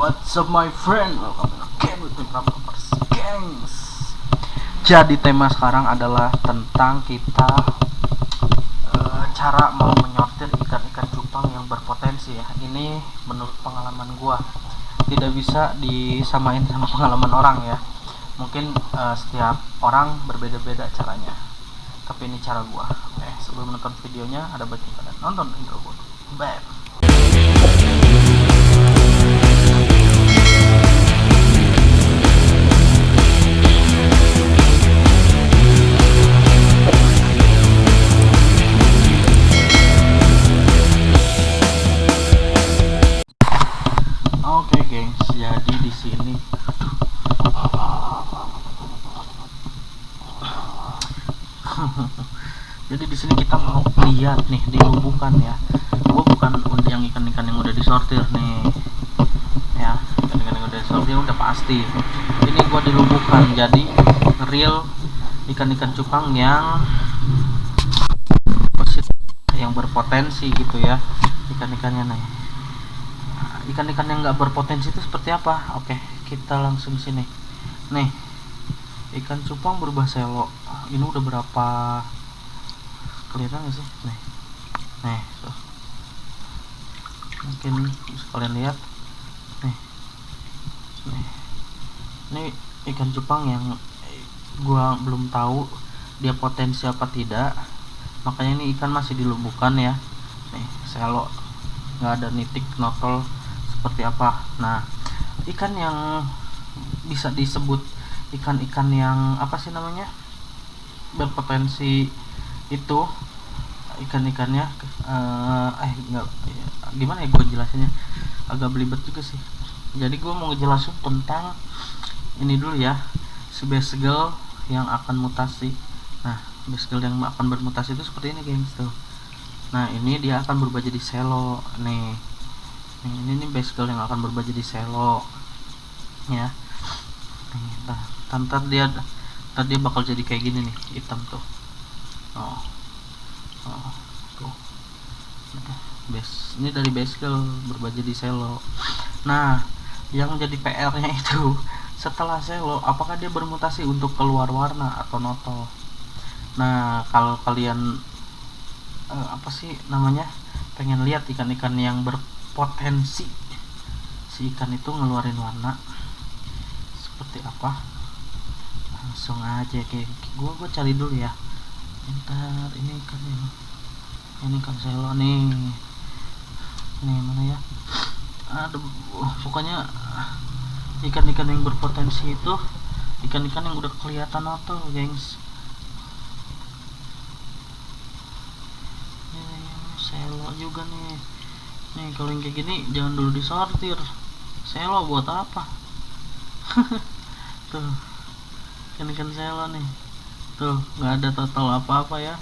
What's up my friend? Welcome again with me Prapers Gangs. Jadi tema sekarang adalah tentang kita cara mau menyortir ikan-ikan cupang yang berpotensi ya. Ini menurut pengalaman gua, tidak bisa disamain sama pengalaman orang ya. Mungkin setiap orang berbeda-beda caranya, tapi ini cara gua. Oke, sebelum menonton videonya ada baiknya kalian nonton intro gua. Bam. Oke, gengs, jadi di sini jadi di sini kita mau lihat nih di lubukan ya. Gua bukan yang ikan-ikan yang udah disortir nih ya, ikan-ikan yang udah disortir udah pasti. Ini gua di lubukan, jadi real ikan-ikan cupang yang berpotensi gitu ya. Ikan-ikannya nih, ikan-ikan yang nggak berpotensi itu seperti apa? Oke, kita langsung sini nih. Ikan cupang berubah selo ini udah berapa, kelihatan nggak sih? Nih tuh. Mungkin bisa kalian lihat nih. Ini ikan cupang yang gua belum tahu dia potensi apa tidak, makanya ini ikan masih dilumbuhkan ya. Nih selo, nggak ada nitik notol seperti apa. Nah, ikan yang bisa disebut ikan-ikan yang apa sih namanya, berpotensi itu ikan-ikannya enggak, gimana ya gue jelasinnya, agak belibet juga sih. Jadi gue mau ngejelasin tentang ini dulu ya, si basegel yang akan mutasi. Nah, basegel yang akan bermutasi itu seperti ini gengs tuh. Nah, ini dia akan berubah jadi selo nih. Ini basegel yang akan berubah jadi selo ya. Nah, ntar dia bakal jadi kayak gini nih, hitam tuh. Tuh. Ini dari basegel berubah jadi selo. Nah, yang jadi PR-nya itu setelah selo, apakah dia bermutasi untuk keluar warna atau notol? Nah, kalau kalian apa sih namanya, pengen lihat ikan-ikan yang berpotensi si ikan itu ngeluarin warna seperti apa, langsung aja kayak gua cari dulu ya. Ntar ini ikan selo nih mana ya. Aduh, pokoknya ikan-ikan yang berpotensi itu ikan-ikan yang udah kelihatan notol gengs. Selo juga nih. Kalau yang kayak gini jangan dulu disortir. Selo buat apa? Tuh, ikan selo nih. Tuh, nggak ada total apa-apa ya.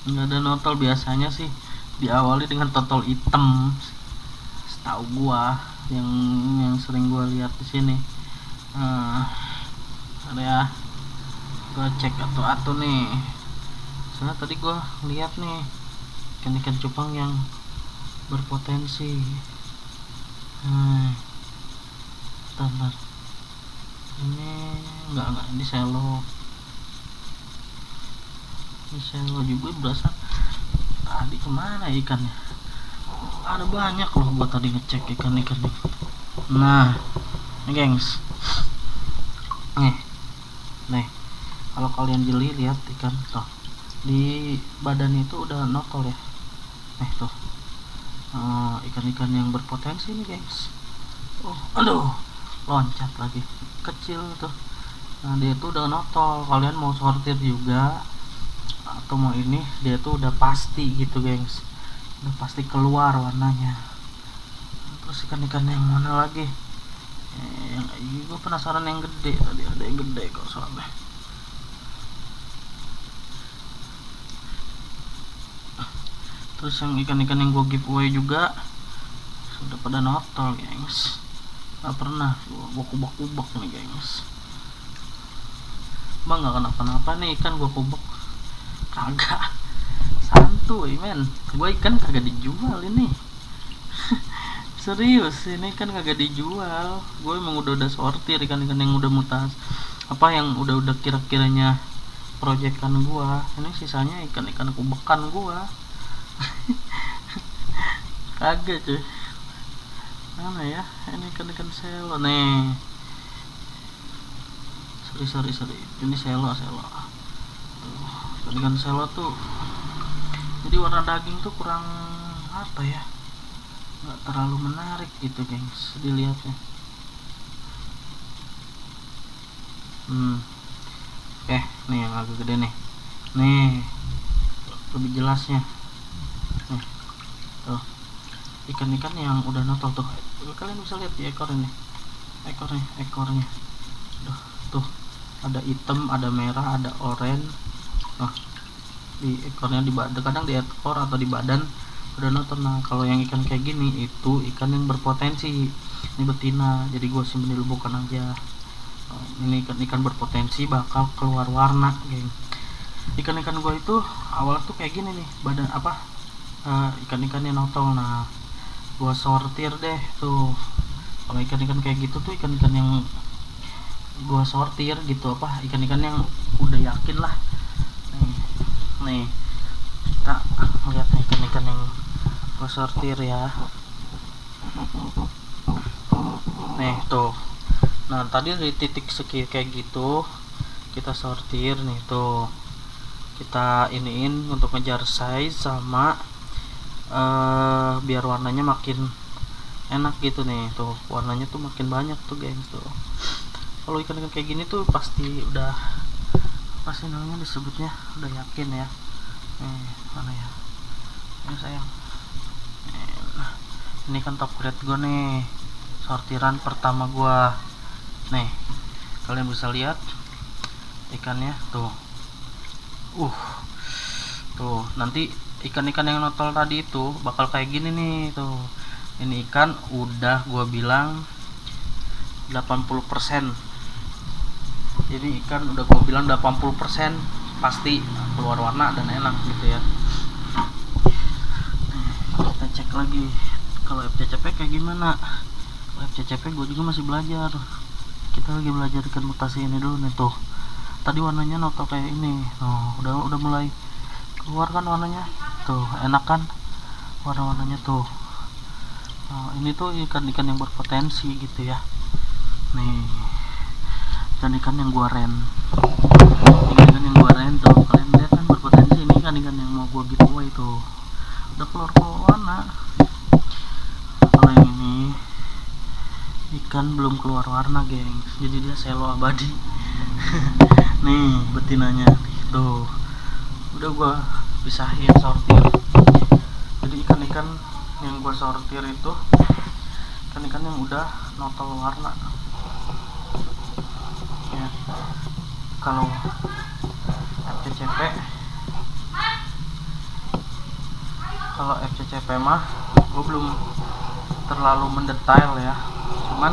Nggak ada notol. Biasanya sih diawali dengan total hitam. Setahu gua yang sering gua lihat di sini. Ada ya. Gua cek atu nih. Soalnya tadi gua lihat nih ikan-ikan cupang yang berpotensi. Bentar. Ini enggak, ini selo. Ini selo juga berasa. Tadi kemana ikannya? Ada banyak loh buat tadi ngecek ikan-ikan nih. Nah, ini gengs. Nih. Kalau kalian jeli lihat ikan tuh. Di badan itu udah notol ya. Tuh. Ikan-ikan yang berpotensi nih gengs. Aduh, loncat lagi. Kecil tuh. Nah, dia tuh udah notol. Kalian mau sortir juga atau mau ini, dia tuh udah pasti gitu gengs, udah pasti keluar warnanya. Terus ikan-ikan yang mana lagi, yang gue penasaran yang gede. Tadi ada yang gede kok soalnya. Terus yang ikan-ikan yang gue giveaway juga sudah pada notol gengs. Gak pernah gue kubak-kubak nih gengs. Bang, gak kenapa-napa nih ikan gue kubak. Kagak, santuy men. Gue ikan kagak dijual ini. Serius, ini kan kagak dijual. Gue emang udah sortir ikan-ikan yang udah mutas, apa yang udah kira-kiranya proyekan gua. Ini sisanya ikan-ikan kubekan gua. Kagak cuy. Mana ya? Ini ikan-ikan selo nih. Sorry. Ini selo. Tuh, ikan selo tuh. Jadi warna daging tuh kurang apa ya? Nggak terlalu menarik gitu, gengs, dilihatnya. Nih yang agak gede nih. Nih, lebih jelasnya. Nih, tuh. Ikan-ikan yang udah notol tuh. Kalian bisa lihat di ekor ini. Ekornya. Tuh. Ada hitam, ada merah, ada oranye. Nah, di ekornya, di badan, kadang di ekor atau di badan udah nonton. Nah, kalau yang ikan kayak gini itu ikan yang berpotensi. Ini betina, jadi gue simpen di lubukan aja. Ini ikan berpotensi bakal keluar warna, geng. Ikan-ikan gue itu awal tuh kayak gini nih, badan apa, ikan-ikan yang notol. Nah, gue sortir deh tuh. Kalau ikan-ikan kayak gitu tuh ikan-ikan yang gue sortir gitu, apa, ikan-ikan yang udah yakin lah. Nih kita lihat nih ikan-ikan yang gue sortir ya. Nih tuh. Nah, tadi dari titik segi kayak gitu kita sortir nih tuh. Kita iniin untuk ngejar size sama biar warnanya makin enak gitu nih. Tuh, warnanya tuh makin banyak tuh, gengs, tuh. Kalau ikan-ikan kayak gini tuh pasti udah, apa sih namanya disebutnya, udah yakin ya. Mana ya? Ini sayang. Ini kan top grade gue nih, sortiran pertama gue. Nih, kalian bisa lihat ikannya tuh. Tuh, nanti ikan-ikan yang notol tadi itu bakal kayak gini nih tuh. Ini ikan udah gue bilang 80%. Jadi ikan udah gue bilang 80% pasti keluar warna dan enak gitu ya. Kita cek lagi kalau FCCP kayak gimana. Kalau FCCP gue juga masih belajar. Kita lagi belajar ikan mutasi ini dulu nih tuh. Tadi warnanya notol kayak ini. Udah mulai keluar kan warnanya. Tuh, enak kan warna-warnanya tuh. Ini tuh ikan-ikan yang berpotensi gitu ya. Nih, ikan-ikan yang gua ren. Ikan-ikan yang gua ren tuh, kalian lihat kan berpotensi. Ini ikan-ikan yang mau gua giveaway tuh. Udah keluar warna. Kalau yang ini ikan belum keluar warna, gengs. Jadi dia selo abadi. Nih betinanya tuh. Udah gua pisahin, sortir. Jadi ikan-ikan yang gua sortir itu ikan-ikan yang udah notol warna ya. Kalau FCCP mah gue belum terlalu mendetail ya, cuman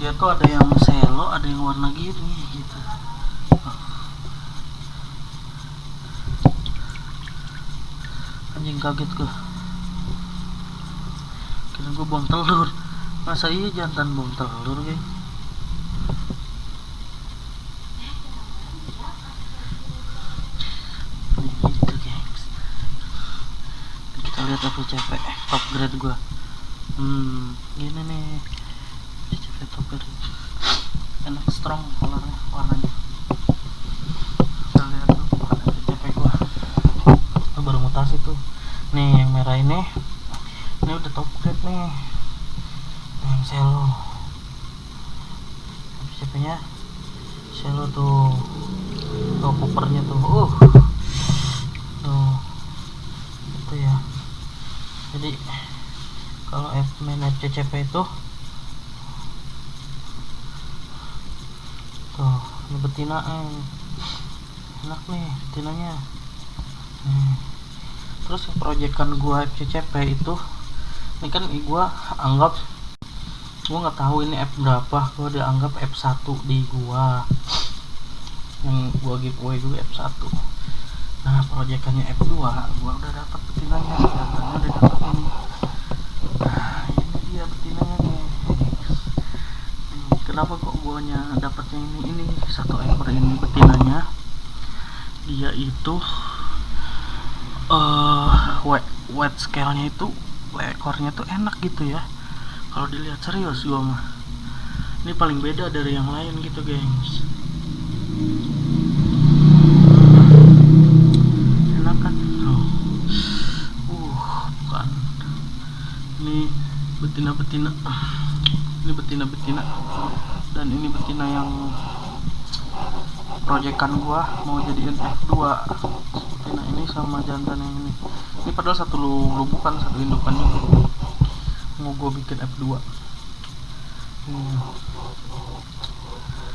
dia tuh ada yang selo, ada yang warna gini gitu. Anjing, kaget gue, kira gue buang telur. Masa iya jantan buang telur, geng? Gitu, gengs. Kita lihat FCCP top grade gue. Gini nih FCCP top grade, enak, strong colornya, warnanya. Kita lihat tuh FCCP gue baru mutasi tuh. Nih yang merah ini udah top grade nih. Yang selo FCCP nya selo tuh pupernya tuh. Tuh itu ya. Jadi kalau main FCCP itu tuh, ini betina, enak nih betinanya. Terus proyekan gua FCCP itu, ini kan gua anggap, gua nggak tahu ini F berapa, gua dianggap F1 di gua, yang gua giveaway dulu F1. Nah proyekannya F2 gua udah dapat betinanya, jantannya udah dapat ini. Nah ini dia betinanya guys. Kenapa kok guanya dapatnya ini 1 ekor ini betinanya? Dia itu weight scale-nya itu ekornya tuh enak gitu ya. Kalau dilihat serius gua mah. Ini paling beda dari yang lain gitu, gengs. Enak kan? Oh. Bukan. Ini betina-betina. Ini betina-betina. Dan ini betina yang proyekan gua mau jadiin F2. Betina ini sama jantan yang ini. Ini padahal satu lubukan, satu indukan juga. Mau gua bikin F2.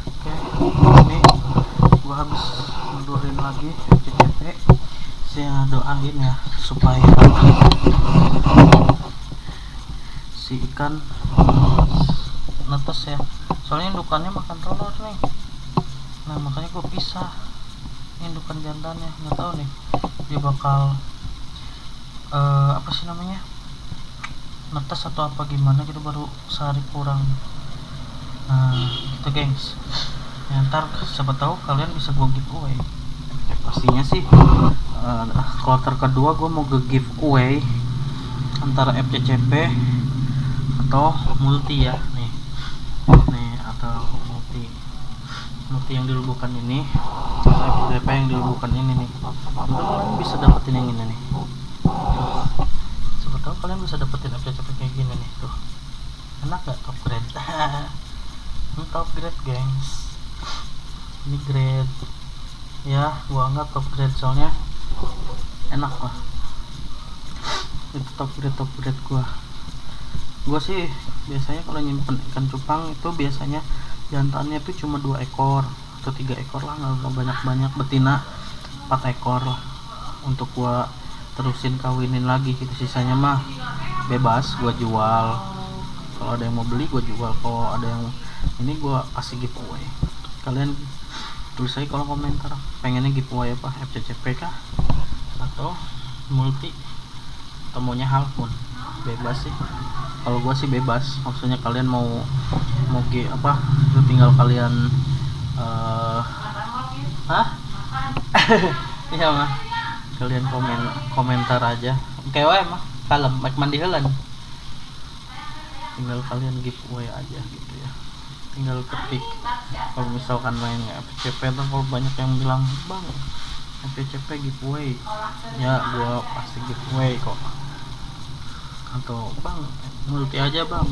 Oke, ini gua habis mundurin lagi FCCP. Saya doain ya supaya si ikan netes ya. Soalnya indukannya makan telur nih. Nah makanya gua pisah indukan jantannya. Nggak tahu nih dia bakal apa sih namanya, netes atau apa gimana gitu, baru sehari kurang. Nah gitu gengs ya, ntar siapa tahu kalian bisa gue giveaway. Pastinya sih kloter kedua gue mau ke giveaway antara FCCP atau multi ya, nih atau multi yang dilubukan ini, FCCP yang dilubukan ini nih. Ntar kalian bisa dapetin yang ini nih. Siapa tahu kalian bisa dapetin FCCP kayak gini nih tuh. Enak gak? Top grade. Ini top grade gengs, ini grade ya, gua anggap top grade soalnya enak lah. Itu top grade gua sih biasanya kalau nyimpen ikan cupang itu biasanya jantannya tuh cuma 2 ekor atau 3 ekor lah, nggak banyak betina 4 ekor lah untuk gua terusin kawinin lagi gitu. Sisanya mah bebas gua jual, kalau ada yang mau beli gua jual, kalau ada yang ini gua kasih giveaway. Kalian tulis aja kalau komentar pengennya giveaway apa, FCCP kah atau multi atau maunya half moon, bebas sih. Kalau gua sih bebas, maksudnya kalian mau apa itu tinggal kalian iya mah kalian komentar aja. Oke wae mah kalem baik mandi heula, tinggal kalian giveaway aja gitu ya, tinggal ketik. Kalau misalkan main FCCP tuh kalau banyak yang bilang bang FCCP giveaway ya, gua pasti giveaway kok. Atau bang multi aja bang,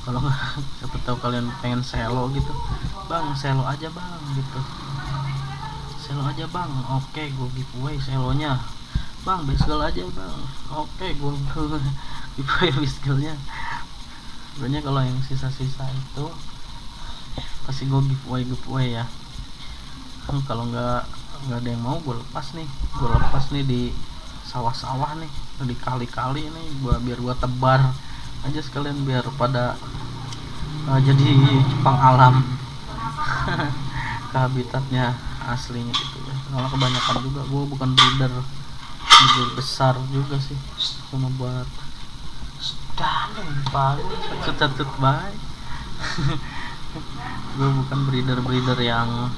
kalau nggak siapa tahu kalian pengen selo gitu, bang selo aja bang gitu, selo aja bang, oke gua giveaway selonya. Bang basegel aja bang, oke gua giveaway basgelnya. Sebenarnya kalau yang sisa-sisa itu pasti gue giveaway ya. Kalau nggak ada yang mau, gue lepas nih di sawah-sawah nih, di kali-kali nih, biar gue tebar aja sekalian biar pada jadi cupang alam ke habitatnya aslinya gitu ya. Kalau kebanyakan juga gue bukan breeder besar juga sih, cuma buat catut baik. Gue bukan breeder yang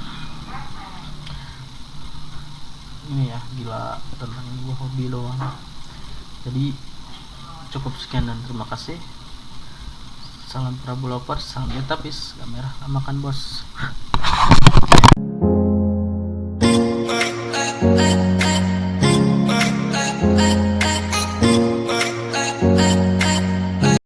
ini ya, gila tentang gue hobi doang. Jadi cukup sekian dan terima kasih. Salam Prabu Lovers, salam Etapis, kamera makan bos.